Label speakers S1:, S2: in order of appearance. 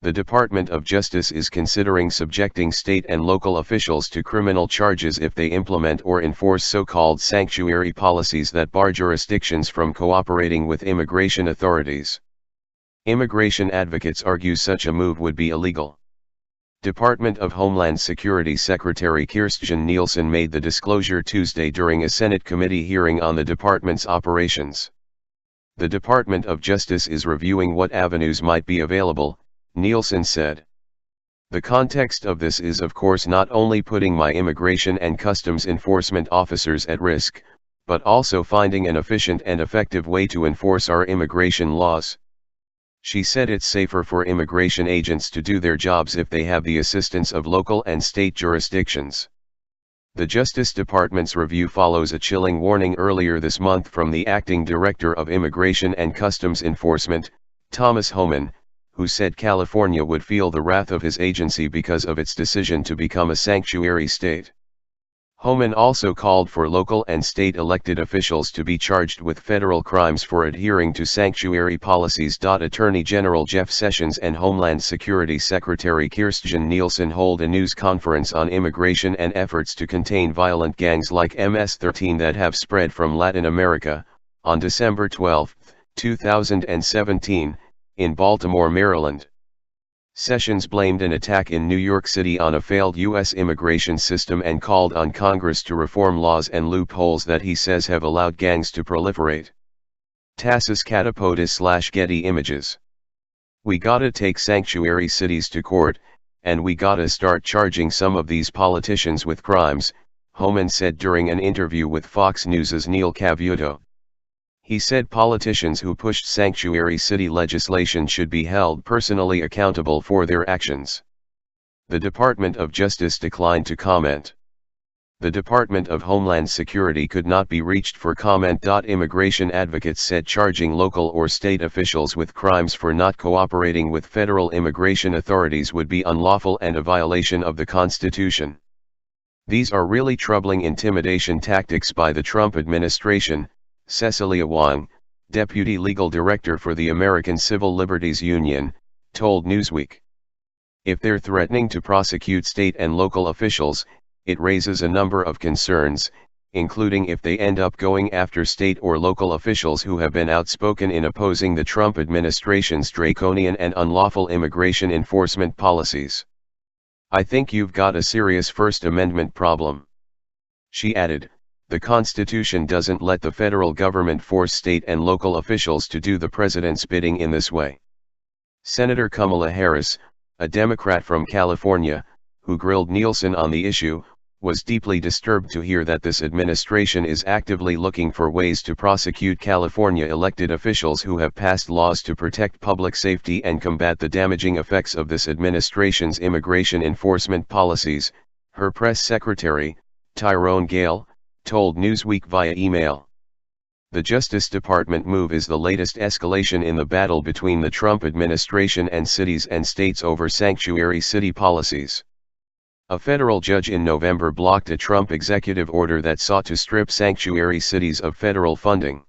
S1: The Department of Justice is considering subjecting state and local officials to criminal charges if they implement or enforce so-called sanctuary policies that bar jurisdictions from cooperating with immigration authorities. Immigration advocates argue such a move would be illegal. Department of Homeland Security Secretary Kirstjen Nielsen made the disclosure Tuesday during a Senate committee hearing on the department's operations. The Department of Justice is reviewing what avenues might be available, Nielsen said. The context of this is of course not only putting my immigration and customs enforcement officers at risk, but also finding an efficient and effective way to enforce our immigration laws. She said it's safer for immigration agents to do their jobs if they have the assistance of local and state jurisdictions. The Justice Department's review follows a chilling warning earlier this month from the acting Director of Immigration and Customs Enforcement, Thomas Homan, who said California would feel the wrath of his agency because of its decision to become a sanctuary state. Homan also called for local and state elected officials to be charged with federal crimes for adhering to sanctuary policies. Attorney General Jeff Sessions and Homeland Security Secretary Kirstjen Nielsen hold a news conference on immigration and efforts to contain violent gangs like MS-13 that have spread from Latin America, on December 12, 2017, in Baltimore, Maryland. Sessions blamed an attack in New York City on a failed U.S. immigration system and called on Congress to reform laws and loopholes that he says have allowed gangs to proliferate. Tassis Catapodis / Getty Images. We gotta take sanctuary cities to court, and we gotta start charging some of these politicians with crimes, Homan said during an interview with Fox News' Neil Cavuto. He said politicians who pushed sanctuary city legislation should be held personally accountable for their actions. The Department of Justice declined to comment. The Department of Homeland Security could not be reached for comment. Immigration advocates said charging local or state officials with crimes for not cooperating with federal immigration authorities would be unlawful and a violation of the Constitution. These are really troubling intimidation tactics by the Trump administration, Cecilia Wong, Deputy Legal Director for the American Civil Liberties Union, told Newsweek. If they're threatening to prosecute state and local officials, it raises a number of concerns, including if they end up going after state or local officials who have been outspoken in opposing the Trump administration's draconian and unlawful immigration enforcement policies. I think you've got a serious First Amendment problem. She added, the Constitution doesn't let the federal government force state and local officials to do the president's bidding in this way. Senator Kamala Harris, a Democrat from California, who grilled Nielsen on the issue, was deeply disturbed to hear that this administration is actively looking for ways to prosecute California elected officials who have passed laws to protect public safety and combat the damaging effects of this administration's immigration enforcement policies, her press secretary, Tyrone Gale, told Newsweek via email. The Justice Department move is the latest escalation in the battle between the Trump administration and cities and states over sanctuary city policies. A federal judge in November blocked a Trump executive order that sought to strip sanctuary cities of federal funding.